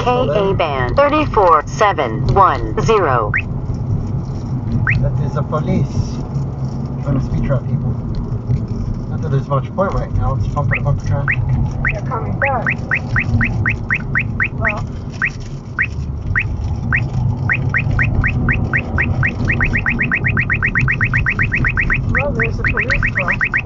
KA band 34710. That is the police trying to speed trap people. Not that there's much point right now, it's bumper to bumper traffic. They're coming back. Well, there's a police car.